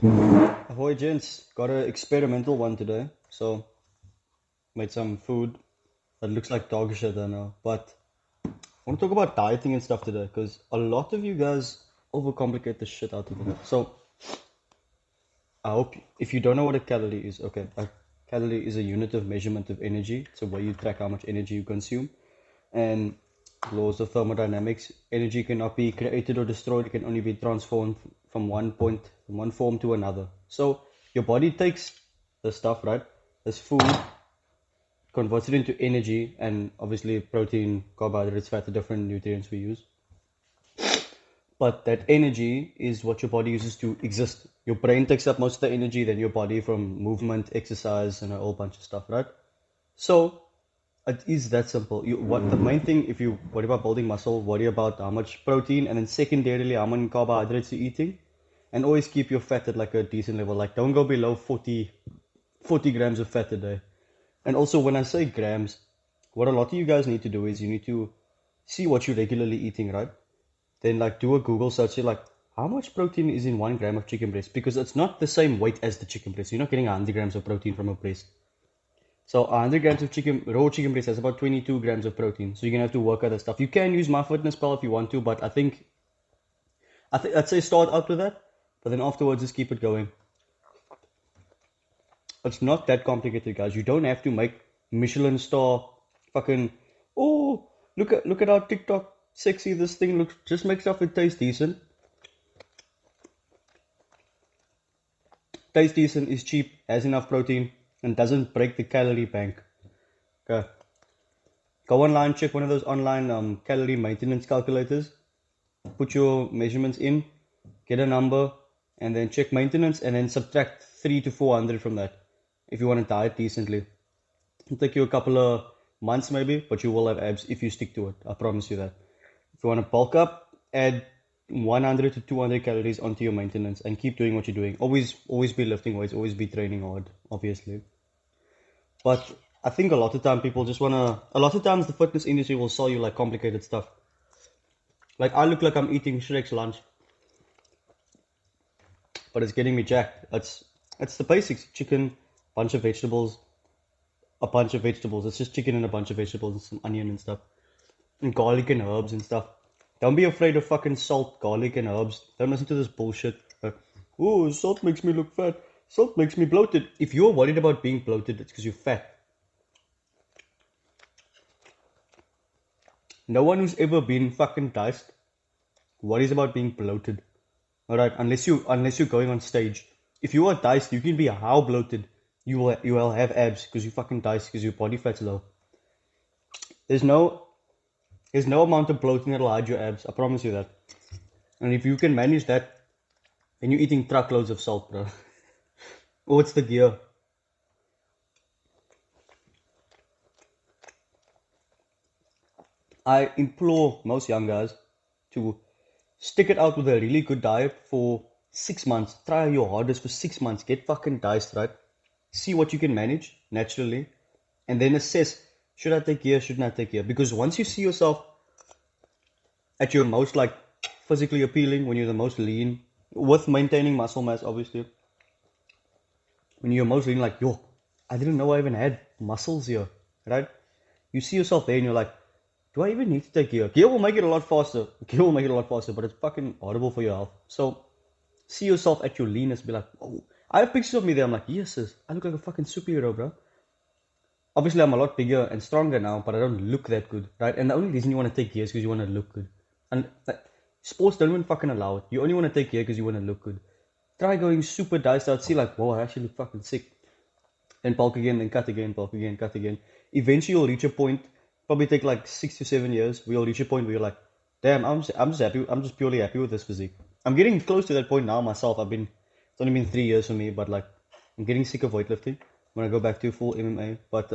Ahoy, gents. Got an experimental one today. So, made some food that looks like dog shit, I know. But I want to talk about dieting and stuff today because a lot of you guys overcomplicate the shit out of it. So, I hope if you don't know what a calorie is, okay, a calorie is a unit of measurement of energy. It's a way you track how much energy you consume. And laws of thermodynamics, energy cannot be created or destroyed, it can only be transformed from one form to another. So your body takes the stuff, right? This food, converts it into energy, and obviously protein, carbohydrates, fat, the different nutrients we use. But that energy is what your body uses to exist. Your brain takes up most of the energy, then your body from movement, exercise, and a whole bunch of stuff, right? So it is that simple. What the main thing, if you worry about building muscle, worry about how much protein, and then secondarily how many carbohydrates you're eating, and always keep your fat at like a decent level. Like don't go below 40 grams of fat a day. And also when I say grams, what a lot of you guys need to do is you need to see what you're regularly eating, right? Then like do a Google search, like how much protein is in 1 gram of chicken breast? Because it's not the same weight as the chicken breast. You're not getting 100 grams of protein from a breast. So 100 grams of raw chicken breast has about 22 grams of protein. So you're gonna have to work out that stuff. You can use MyFitnessPal if you want to, but I'd say start out with that, but then afterwards just keep it going. It's not that complicated, guys. You don't have to make Michelin star fucking. Oh, look at our TikTok sexy. This thing looks. Just make stuff that tastes decent. Tastes decent, is cheap, has enough protein, and doesn't break the calorie bank. Okay. Go online, check one of those online calorie maintenance calculators. Put your measurements in, get a number, and then check maintenance, and then subtract 300 to 400 from that. If you want to diet decently, it'll take you a couple of months maybe, but you will have abs if you stick to it. I promise you that. If you want to bulk up, add 100 to 200 calories onto your maintenance and keep doing what you're doing. Always be lifting weights, always be training hard, obviously. But I think a lot of time people just wanna. A lot of times the fitness industry will sell you like complicated stuff. Like I look like I'm eating Shrek's lunch, but it's getting me jacked. It's the basics: chicken, bunch of vegetables, a bunch of vegetables. It's just chicken and a bunch of vegetables and some onion and stuff, and garlic and herbs and stuff. Don't be afraid of fucking salt, garlic, and herbs. Don't listen to this bullshit. Oh, salt makes me look fat. Salt makes me bloated. If you're worried about being bloated, it's because you're fat. No one who's ever been fucking diced worries about being bloated. Alright, unless you're going on stage. If you are diced, you can be how bloated. You will have abs because you fucking diced because your body fat's low. There's no there's no amount of bloating that'll hide your abs. I promise you that. And if you can manage that, then you're eating truckloads of salt, bro. Oh, it's the gear. I implore most young guys to stick it out with a really good diet for 6 months. Try your hardest for 6 months. Get fucking diced, right? See what you can manage naturally, and then assess: should I take care? Shouldn't I take care? Because once you see yourself at your most like physically appealing, when you're the most lean, with maintaining muscle mass, obviously, when you're most lean, like yo, I didn't know I even had muscles here, right? You see yourself there, and you're like, do I even need to take gear? Gear will make it a lot faster. Gear will make it a lot faster, but it's fucking horrible for your health. So see yourself at your leanest. Be like, oh, I have pictures of me there. I'm like, yes, sis, I look like a fucking superhero, bro. Obviously, I'm a lot bigger and stronger now, but I don't look that good, right? And the only reason you want to take gear is because you want to look good. And like, sports don't even fucking allow it. You only want to take gear because you want to look good. Try going super diced out, see like, whoa, I actually look fucking sick. Then bulk again, then cut again, bulk again, cut again. Eventually, you'll reach a point. Probably take like 6 to 7 years. We'll reach a point where you're like, damn, I'm just happy. I'm just purely happy with this physique. I'm getting close to that point now myself. It's only been 3 years for me, but like, I'm getting sick of weightlifting. When I go back to full MMA, but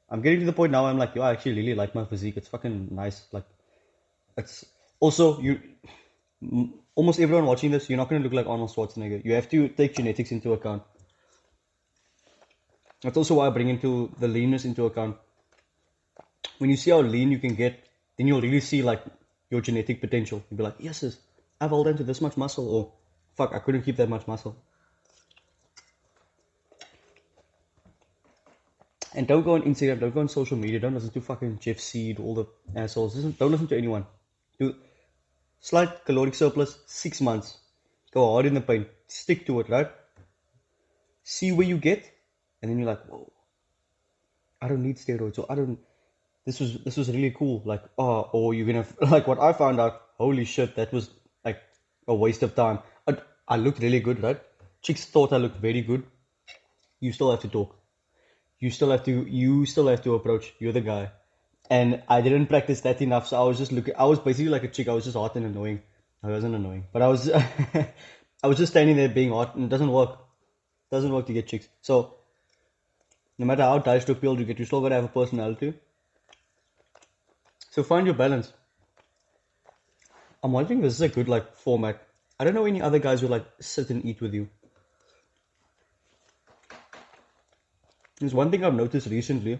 I'm getting to the point now. I'm like, yo, I actually really like my physique. It's fucking nice. Like, it's also almost everyone watching this, you're not gonna look like Arnold Schwarzenegger. You have to take genetics into account. That's also why I bring into the leanness into account. When you see how lean you can get, then you'll really see like your genetic potential. You'll be like, yes, sis, I've held on to this much muscle, or fuck, I couldn't keep that much muscle. And don't go on Instagram, don't go on social media, don't listen to fucking Jeff Seed, all the assholes. Don't listen to anyone. Do slight caloric surplus, 6 months. Go hard in the paint. Stick to it, right? See where you get, and then you're like, whoa, I don't need steroids, or I don't. This was really cool. Like, oh, or you're gonna like what I found out. Holy shit, that was like a waste of time. I looked really good, right? Chicks thought I looked very good. You still have to talk. You still have to approach. You're the guy. And I didn't practice that enough, so I was just looking. I was basically like a chick. I was just hot and annoying. I wasn't annoying, but I was. I was just standing there being hot, and it doesn't work. It doesn't work to get chicks. So no matter how dice to appeal you get, you still gotta have a personality. So find your balance. I'm wondering if this is a good like format. I don't know any other guys who like sit and eat with you. There's one thing I've noticed recently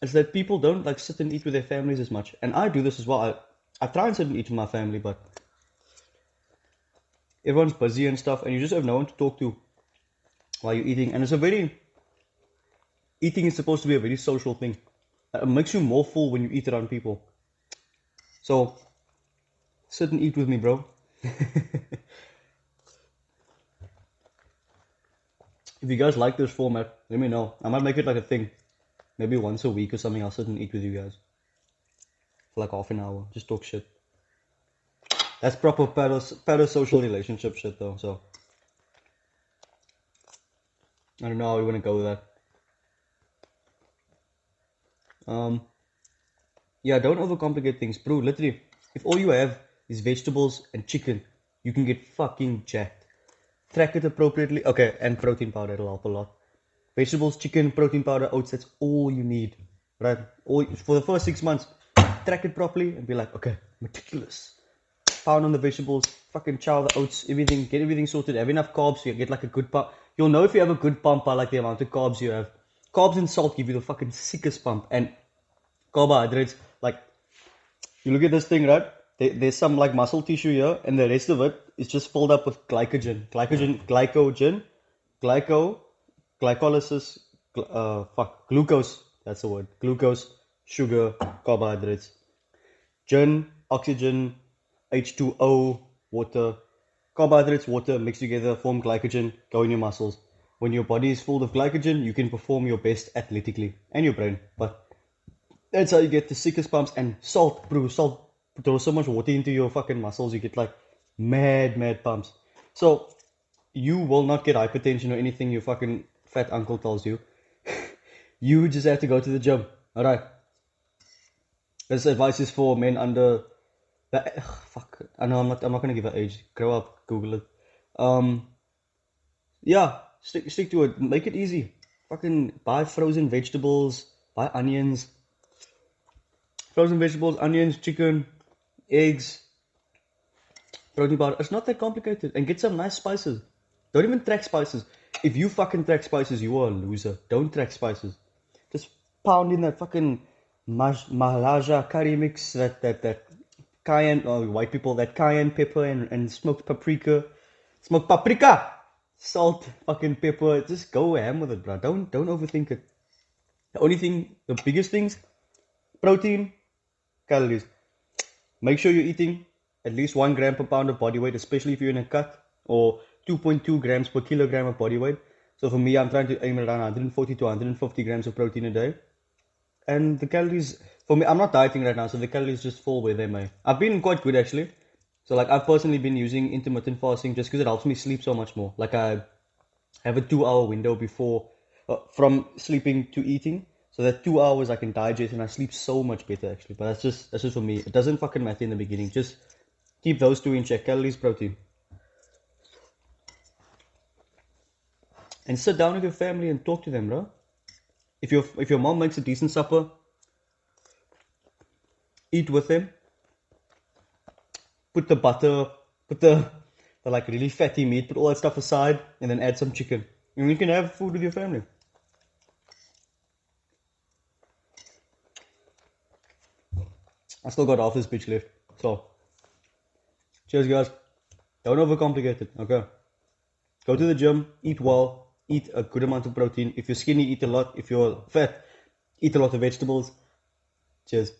is that people don't like sit and eat with their families as much. And I do this as well. I try and sit and eat with my family, but everyone's busy and stuff, and you just have no one to talk to while you're eating. And eating is supposed to be a very social thing. It makes you more full when you eat around people. So sit and eat with me, bro. If you guys like this format, let me know. I might make it like a thing. Maybe once a week or something, I'll sit and eat with you guys. For like half an hour. Just talk shit. That's proper parasocial relationship shit though, so. I don't know how we want to go with that. Yeah, don't overcomplicate things. Bro, literally, if all you have is vegetables and chicken, you can get fucking jacked. Track it appropriately. Okay, and protein powder, it'll help a lot. Vegetables, chicken, protein powder, oats, that's all you need. Right? For the first 6 months, track it properly and be like, okay, meticulous. Pound on the vegetables, fucking chow the oats, everything, get everything sorted. Have enough carbs so you get like a good pump. You'll know if you have a good pump by like the amount of carbs you have. Carbs and salt give you the fucking sickest pump. And carbohydrates, like, you look at this thing, right? There's some like muscle tissue here, and the rest of it is just filled up with glycogen, glycolysis, glucose. That's the word. Glucose, sugar, carbohydrates, gin, oxygen, H2O, water, carbohydrates, water mixed together form glycogen, go in your muscles. When your body is full of glycogen, you can perform your best athletically, and your brain. But that's how you get the sickest pumps. And salt, bro, salt throws so much water into your fucking muscles, you get like mad pumps. So you will not get hypertension or anything your fucking fat uncle tells you. You just have to go to the gym. Alright. This advice is for men under fuck. I know I'm not gonna give an age. Grow up, Google it. Yeah, stick to it. Make it easy. Fucking buy frozen vegetables, buy onions. Frozen vegetables, onions, chicken, eggs, protein powder. It's not that complicated. And get some nice spices. Don't even track spices. If you fucking track spices, you are a loser. Don't track spices. Just pound in that fucking Mahalaja curry mix, that cayenne, white people, that cayenne pepper and smoked paprika. Smoked paprika! Salt, fucking pepper. Just go ham with it, bro. Don't overthink it. The biggest things, protein, calories. Make sure you're eating at least 1 gram per pound of body weight, especially if you're in a cut, or 2.2 grams per kilogram of body weight. So for me, I'm trying to aim around 140 to 150 grams of protein a day. And the calories, for me, I'm not dieting right now, so the calories just fall where they may. I've been quite good actually. So like I've personally been using intermittent fasting just because it helps me sleep so much more. Like I have a 2 hour window before, from sleeping to eating. So that 2 hours I can digest and I sleep so much better actually. But that's just for me. It doesn't fucking matter in the beginning. Just keep those two in check. Calories, protein. And sit down with your family and talk to them, bro. If your mom makes a decent supper, eat with them. Put the butter, put the like really fatty meat, put all that stuff aside, and then add some chicken. And you can have food with your family. I still got half this bitch left. So, cheers guys. Don't overcomplicate it, okay? Go to the gym, eat well, eat a good amount of protein. If you're skinny, eat a lot. If you're fat, eat a lot of vegetables. Cheers.